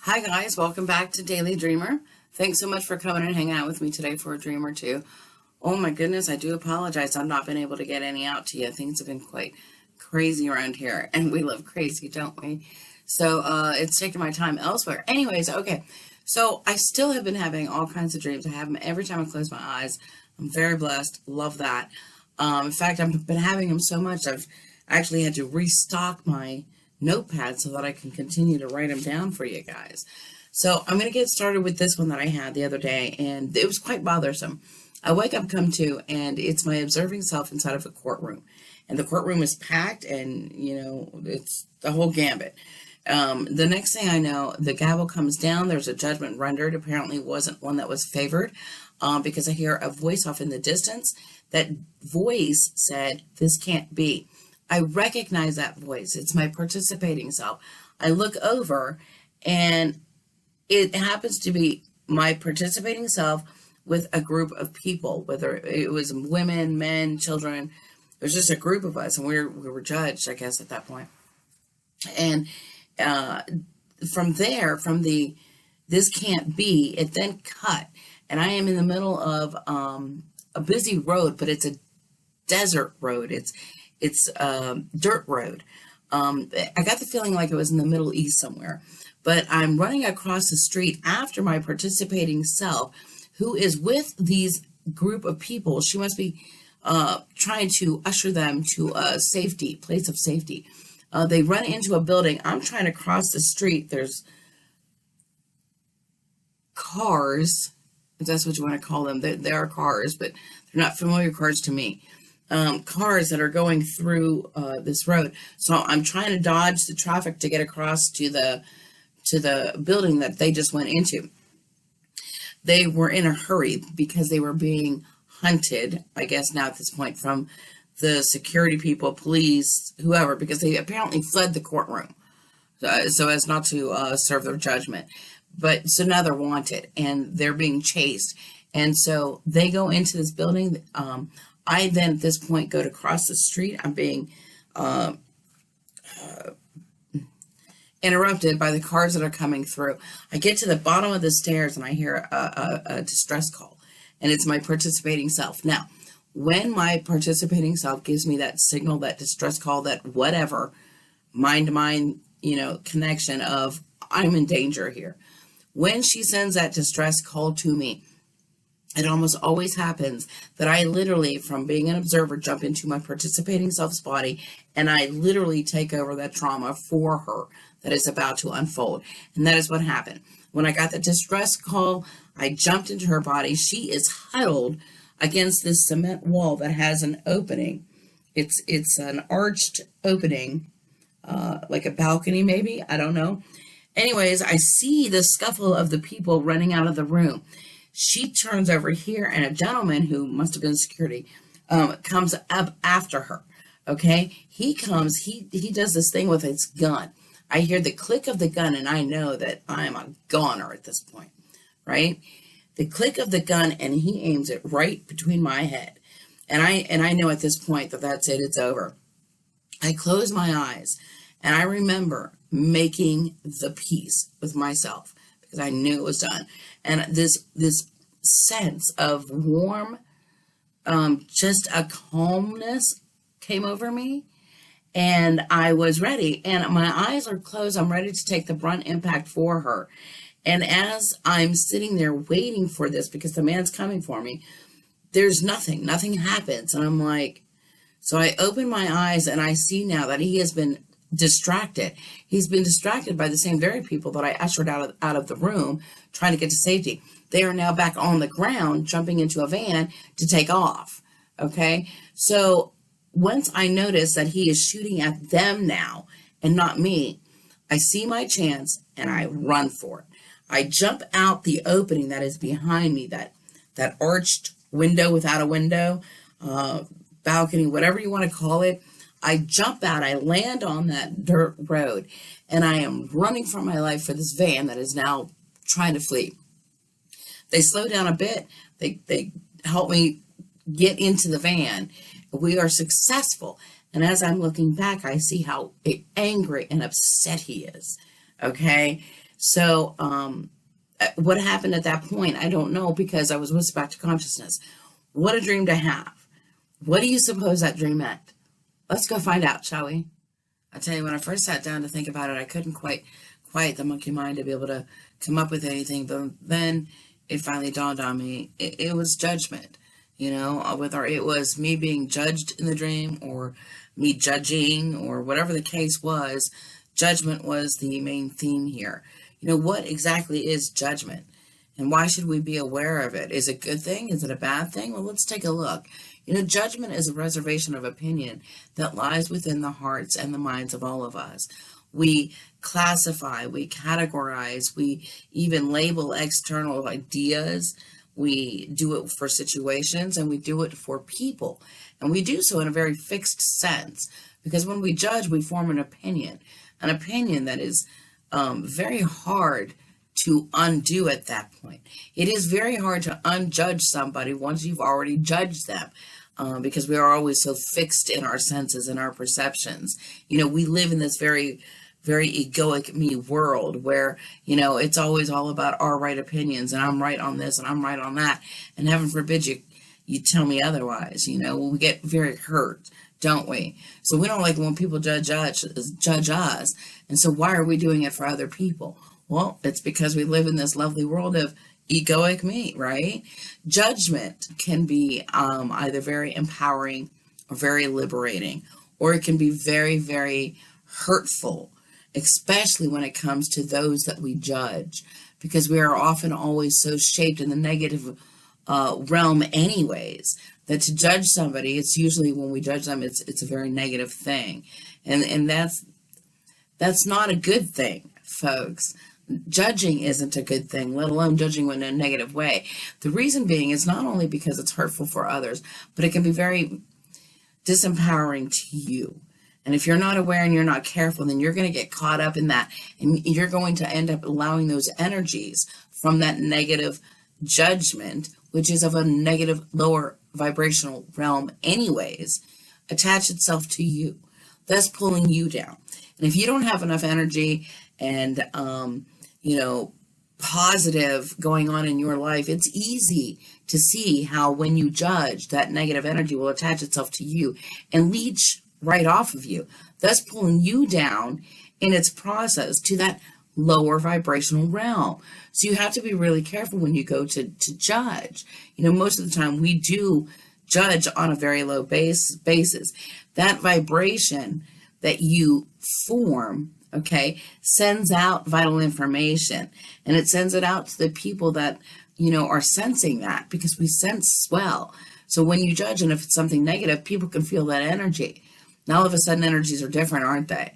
Hi guys, welcome back to Daily Dreamer. Thanks so much for coming and hanging out with me today for a dream or two. Oh my goodness, I do apologize. I've not been able to get any out to you. Things have been quite crazy around here, and we love crazy, don't we? So it's taken my time elsewhere. Anyways, okay. So I still have been having all kinds of dreams. I have them every time I close my eyes. I'm very blessed. Love that. In fact, I've been having them so much I've actually had to restock my notepad so that I can continue to write them down for you guys. So I'm going to get started with this one that I had the other day, and it was quite bothersome. I wake up, come to, and it's my observing self inside of a courtroom. And the courtroom is packed, and, it's the whole gambit. The next thing I know, the gavel comes down. There's a judgment rendered. Apparently wasn't one that was favored, because I hear a voice off in the distance. That voice said, "This can't be." I recognize that voice. It's my participating self. I look over, and it happens to be my participating self with a group of people, whether it was women, men, children. It was just a group of us, and we were judged, I guess, at that point. And from there, "this can't be," it then cut. And I am in the middle of a busy road, but it's a desert road. It's dirt road. I got the feeling like it was in the Middle East somewhere, but I'm running across the street after my participating self, who is with these group of people. She must be trying to usher them to a place of safety. They run into a building. I'm trying to cross the street. There's cars, if that's what you want to call them. They are cars, but they're not familiar cars to me. Cars that are going through this road. So I'm trying to dodge the traffic to get across to the building that they just went into. They were in a hurry because they were being hunted, I guess now at this point, from the security people, police, whoever, because they apparently fled the courtroom so as not to serve their judgment. But so now they're wanted and they're being chased. And so they go into this building. I then at this point go to cross the street. I'm being interrupted by the cars that are coming through. I get to the bottom of the stairs and I hear a distress call, and it's my participating self. Now, when my participating self gives me that signal, that distress call, that whatever, mind-to-mind, connection of I'm in danger here. When she sends that distress call to me, it almost always happens that I literally, from being an observer, jump into my participating self's body, and I literally take over that trauma for her that is about to unfold. And that is what happened. When I got the distress call, I jumped into her body. She is huddled against this cement wall that has an opening. It's an arched opening, like a balcony maybe, I don't know. Anyways, I see the scuffle of the people running out of the room. She turns over here, and a gentleman who must have been security comes up after her. Okay, he comes. He does this thing with his gun. I hear the click of the gun, and I know that I'm a goner at this point, right? The click of the gun, and he aims it right between my head, and I know at this point that that's it. It's over. I close my eyes, and I remember making the peace with myself, because I knew it was done. And this sense of warm, just a calmness came over me, and I was ready. And my eyes are closed. I'm ready to take the brunt impact for her. And as I'm sitting there waiting for this, because the man's coming for me, there's nothing happens. And I'm like, so I open my eyes, and I see now that he has been distracted. He's been distracted by the same very people that I ushered out of the room trying to get to safety. They are now back on the ground, jumping into a van to take off. Okay. So once I notice that he is shooting at them now and not me, I see my chance and I run for it. I jump out the opening that is behind me, that arched window without a window, balcony, whatever you want to call it. I jump out, I land on that dirt road, and I am running for my life for this van that is now trying to flee. They slow down a bit. They help me get into the van. We are successful. And as I'm looking back, I see how angry and upset he is. Okay. So, what happened at that point? I don't know, because I was whisked back to consciousness. What a dream to have. What do you suppose that dream meant? Let's go find out, shall we? I tell you, when I first sat down to think about it, I couldn't quite quiet the monkey mind to be able to come up with anything. But then it finally dawned on me. It was judgment, whether it was me being judged in the dream or me judging or whatever the case was. Judgment was the main theme here. What exactly is judgment? And why should we be aware of it? Is it a good thing? Is it a bad thing? Well, let's take a look. Judgment is a reservation of opinion that lies within the hearts and the minds of all of us. We classify, we categorize, we even label external ideas. We do it for situations, and we do it for people. And we do so in a very fixed sense, because when we judge, we form an opinion that is very hard to undo at that point. It is very hard to unjudge somebody once you've already judged them, because we are always so fixed in our senses and our perceptions. We live in this very, very egoic me world where, it's always all about our right opinions, and I'm right on this and I'm right on that. And heaven forbid you tell me otherwise. We get very hurt, don't we? So we don't like when people judge us. And so why are we doing it for other people? Well, it's because we live in this lovely world of egoic me, right? Judgment can be either very empowering or very liberating, or it can be very, very hurtful, especially when it comes to those that we judge, because we are often always so shaped in the negative realm anyways, that to judge somebody, it's usually when we judge them, it's a very negative thing. And that's not a good thing, folks. Judging isn't a good thing, let alone judging in a negative way. The reason being is not only because it's hurtful for others, but it can be very disempowering to you. And if you're not aware and you're not careful, then you're going to get caught up in that, and you're going to end up allowing those energies from that negative judgment, which is of a negative, lower vibrational realm anyways, attach itself to you, thus pulling you down. And if you don't have enough energy and positive going on in your life, it's easy to see how when you judge, that negative energy will attach itself to you and leech right off of you, thus pulling you down in its process to that lower vibrational realm. So you have to be really careful when you go to judge. Most of the time we do judge on a very low basis. That vibration that you form, sends out vital information, and it sends it out to the people that, are sensing that, because we sense well. So when you judge, and if it's something negative, people can feel that energy. Now all of a sudden energies are different, aren't they?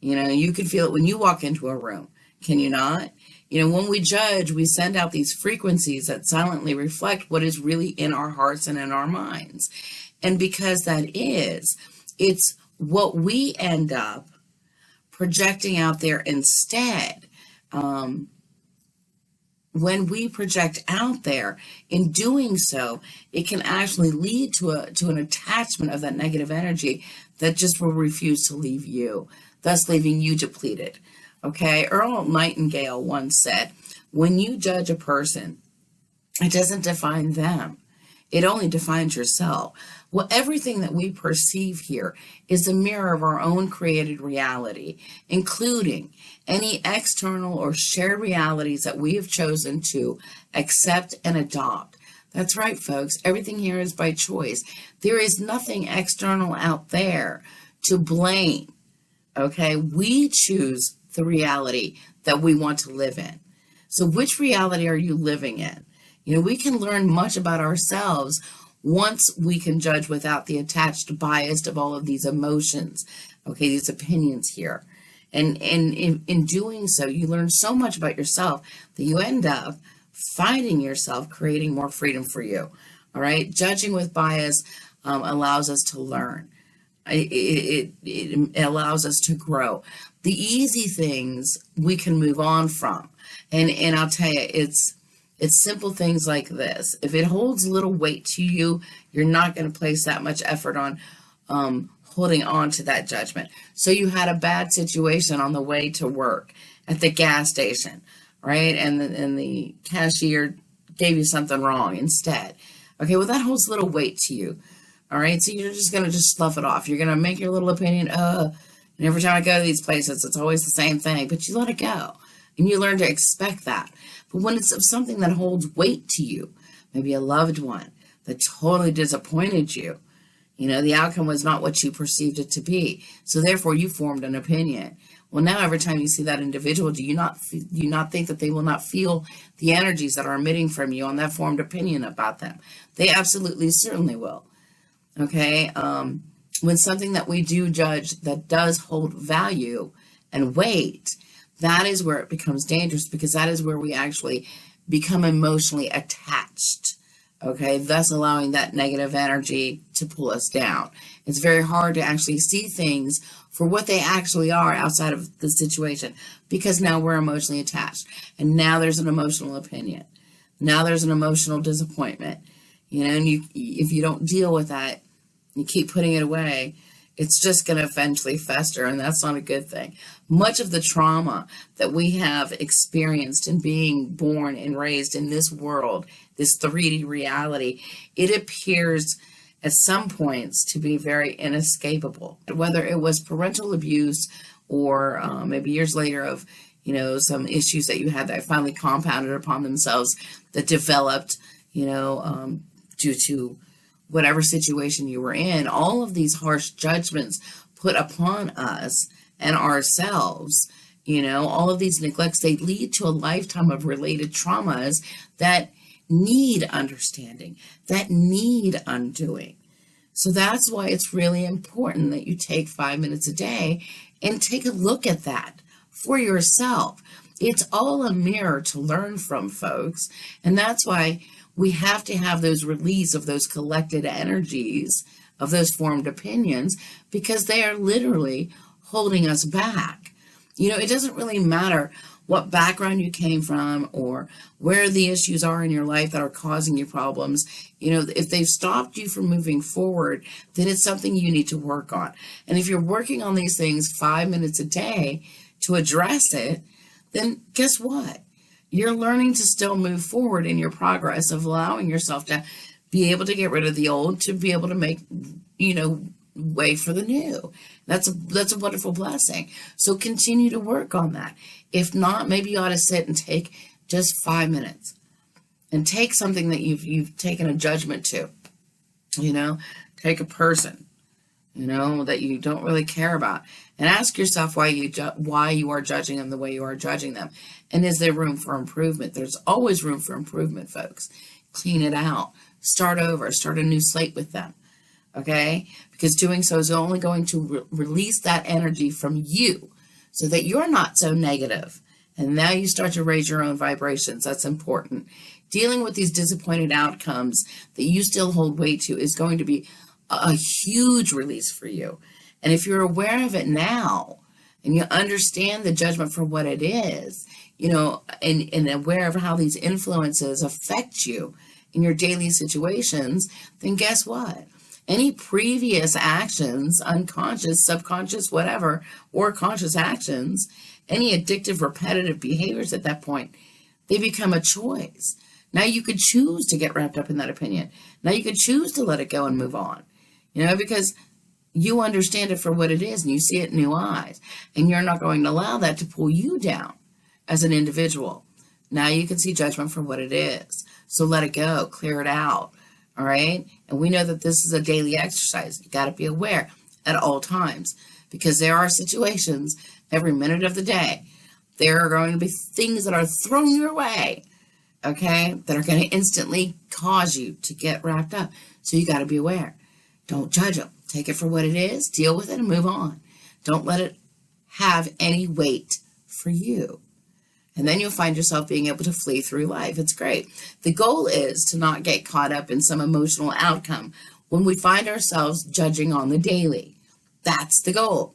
You can feel it when you walk into a room. Can you not? When we judge, we send out these frequencies that silently reflect what is really in our hearts and in our minds. And because it's what we end up projecting out there instead. When we project out there, in doing so, it can actually lead to an attachment of that negative energy that just will refuse to leave you, thus leaving you depleted. Earl Nightingale once said, when you judge a person, it doesn't define them. It only defines yourself. Well, everything that we perceive here is a mirror of our own created reality, including any external or shared realities that we have chosen to accept and adopt. That's right, folks. Everything here is by choice. There is nothing external out there to blame. We choose the reality that we want to live in. So which reality are you living in? We can learn much about ourselves once we can judge without the attached bias of all of these emotions, these opinions here. And in doing so, you learn so much about yourself that you end up finding yourself creating more freedom for you. All right. Judging with bias allows us to learn. It allows us to grow. The easy things we can move on from. And I'll tell you, it's simple things like this. If it holds little weight to you, you're not going to place that much effort on holding on to that judgment. So you had a bad situation on the way to work, at the gas station, right? And the cashier gave you something wrong instead. Okay, well, that holds little weight to you. All right, so you're just going to just slough it off. You're going to make your little opinion, and every time I go to these places, it's always the same thing, but you let it go. And you learn to expect that. But when it's of something that holds weight to you, maybe a loved one that totally disappointed you, the outcome was not what you perceived it to be. So therefore, you formed an opinion. Well, now every time you see that individual, do you not think that they will not feel the energies that are emitting from you on that formed opinion about them? They absolutely certainly will. Okay? When something that we do judge that does hold value and weight, that is where it becomes dangerous, because that is where we actually become emotionally attached. Okay, thus allowing that negative energy to pull us down. It's very hard to actually see things for what they actually are outside of the situation, because now we're emotionally attached. And now there's an emotional opinion. Now there's an emotional disappointment. And if you don't deal with that, you keep putting it away, it's just going to eventually fester, and that's not a good thing. Much of the trauma that we have experienced in being born and raised in this world, this 3D reality, it appears at some points to be very inescapable. Whether it was parental abuse or maybe years later of, some issues that you had that finally compounded upon themselves that developed, due to whatever situation you were in, all of these harsh judgments put upon us and ourselves, all of these neglects, they lead to a lifetime of related traumas that need understanding, that need undoing. So that's why it's really important that you take 5 minutes a day and take a look at that for yourself. It's all a mirror to learn from, folks. And that's why we have to have those release of those collected energies, of those formed opinions, because they are literally holding us back. It doesn't really matter what background you came from or where the issues are in your life that are causing you problems. If they've stopped you from moving forward, then it's something you need to work on. And if you're working on these things 5 minutes a day to address it, then guess what? You're learning to still move forward in your progress of allowing yourself to be able to get rid of the old, to be able to make, way for the new. That's a wonderful blessing. So continue to work on that. If not, maybe you ought to sit and take just 5 minutes and take something that you've taken a judgment to, take a person, that you don't really care about, and ask yourself why you are judging them the way you are judging them. And is there room for improvement? There's always room for improvement, folks. Clean it out. Start over. Start a new slate with them. Okay? Because doing so is only going to release that energy from you so that you're not so negative. And now you start to raise your own vibrations. That's important. Dealing with these disappointed outcomes that you still hold weight to is going to be a huge release for you. And if you're aware of it now and you understand the judgment for what it is, and aware of how these influences affect you in your daily situations, then guess what? Any previous actions, unconscious, subconscious, whatever, or conscious actions, any addictive, repetitive behaviors at that point, they become a choice. Now you could choose to get wrapped up in that opinion. Now you could choose to let it go and move on, because you understand it for what it is and you see it in new eyes, and you're not going to allow that to pull you down as an individual. Now you can see judgment for what it is. So let it go, clear it out. All right. And we know that this is a daily exercise. You got to be aware at all times, because there are situations every minute of the day. There are going to be things that are thrown your way, okay, that are going to instantly cause you to get wrapped up. So you got to be aware. Don't judge them. Take it for what it is, deal with it, and move on. Don't let it have any weight for you. And then you'll find yourself being able to flee through life. It's great. The goal is to not get caught up in some emotional outcome when we find ourselves judging on the daily. That's the goal.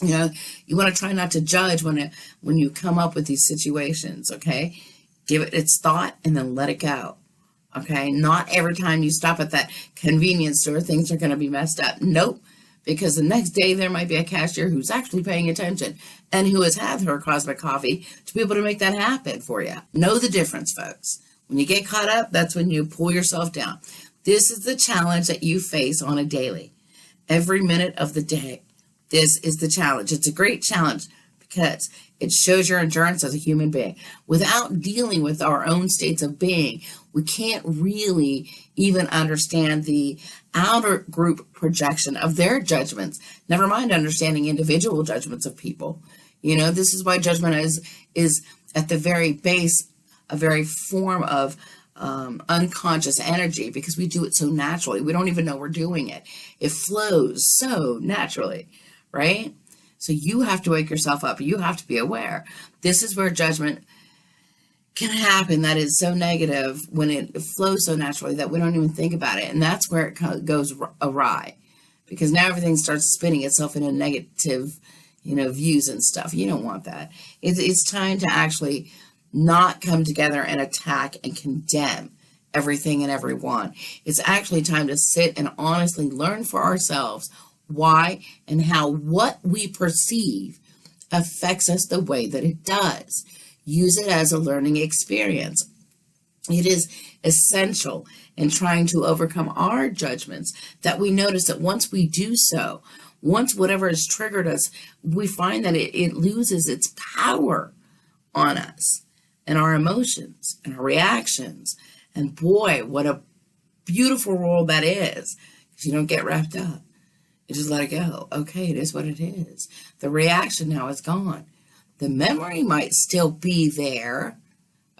You want to try not to judge when you come up with these situations, okay? Give it its thought and then let it go, okay? Not every time you stop at that convenience store, things are going to be messed up. Nope. because the next day there might be a cashier who's actually paying attention and who has had her cosmic coffee to be able to make that happen for you. Know the difference, folks. When you get caught up, that's when you pull yourself down. This is the challenge that you face on a daily, every minute of the day. This is the challenge. It's a great challenge because it shows your endurance as a human being. Without dealing with our own states of being, we can't really even understand the outer group projection of their judgments, never mind understanding individual judgments of people. This is why judgment is at the very base, a very form of unconscious energy, because we do it so naturally. We don't even know we're doing it. It flows so naturally, right? So you have to wake yourself up. You have to be aware. This is where judgment can happen that is so negative when it flows so naturally that we don't even think about it. And that's where it goes awry, because now everything starts spinning itself into negative, views and stuff. You don't want that. It's time to actually not come together and attack and condemn everything and everyone. It's actually time to sit and honestly learn for ourselves why and how what we perceive affects us the way that it does. Use it as a learning experience. It is essential in trying to overcome our judgments that we notice that once we do so, once whatever has triggered us, we find that it loses its power on us and our emotions and our reactions. And boy, what a beautiful role that is, because you don't get wrapped up. You just let it go. Okay, it is what it is. The reaction now is gone. The memory might still be there,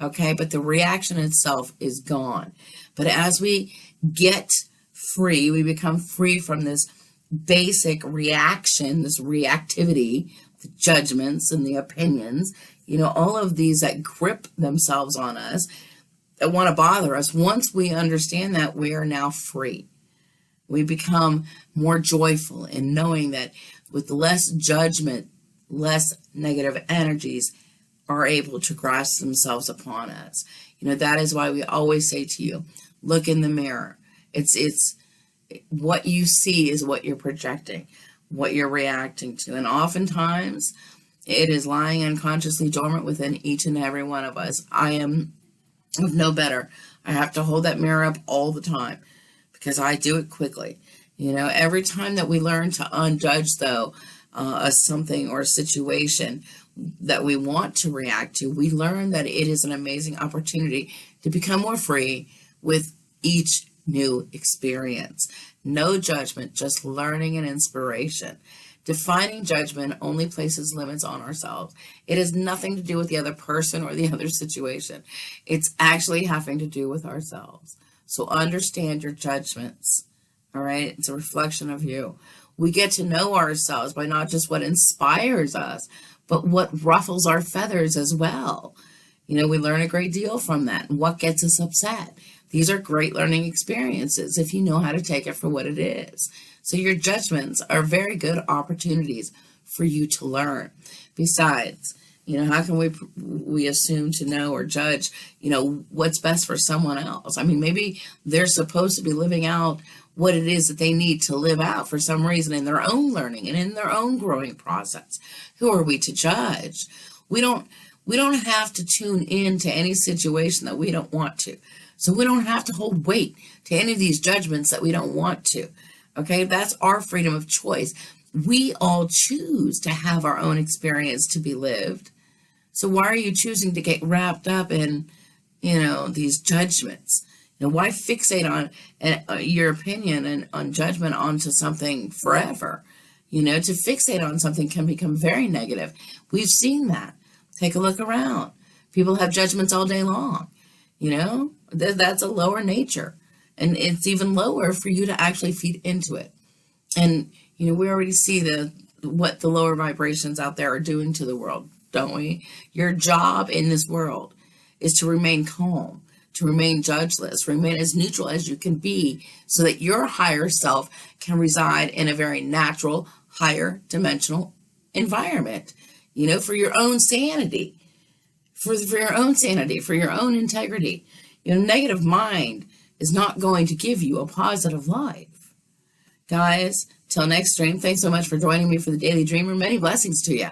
okay, but the reaction itself is gone. But as we get free, we become free from this basic reaction, this reactivity, the judgments and the opinions, all of these that grip themselves on us, that want to bother us. Once we understand that, we are now free. We become more joyful in knowing that with less judgment, less negative energies are able to grasp themselves upon us. That is why we always say to you, look in the mirror. It's what you see is what you're projecting, what you're reacting to. And oftentimes it is lying unconsciously dormant within each and every one of us. I am no better. I have to hold that mirror up all the time, because I do it quickly. Every time that we learn to unjudge, though, something or a situation that we want to react to, we learn that it is an amazing opportunity to become more free with each new experience. No judgment, just learning and inspiration. Defining judgment only places limits on ourselves. It has nothing to do with the other person or the other situation. It's actually having to do with ourselves. So understand your judgments, all right? It's a reflection of you. We get to know ourselves by not just what inspires us, but what ruffles our feathers as well. We learn a great deal from that. And what gets us upset? These are great learning experiences if you know how to take it for what it is. So your judgments are very good opportunities for you to learn. Besides, how can we assume to know or judge, what's best for someone else? I mean, maybe they're supposed to be living out what it is that they need to live out for some reason in their own learning and in their own growing process. Who are we to judge? We don't have to tune in to any situation that we don't want to. So we don't have to hold weight to any of these judgments that we don't want to. Okay, that's our freedom of choice. We all choose to have our own experience to be lived. So why are you choosing to get wrapped up in, these judgments? Why fixate on your opinion and on judgment onto something forever? To fixate on something can become very negative. We've seen that. Take a look around. People have judgments all day long. That's a lower nature. And it's even lower for you to actually feed into it. And, we already see what the lower vibrations out there are doing to the world, don't we? Your job in this world is to remain calm, to remain judgeless, remain as neutral as you can be, so that your higher self can reside in a very natural, higher dimensional environment, for your own sanity, for your own sanity, for your own integrity. Negative mind is not going to give you a positive life. Guys, till next stream, thanks so much for joining me for the Daily Dreamer. Many blessings to you.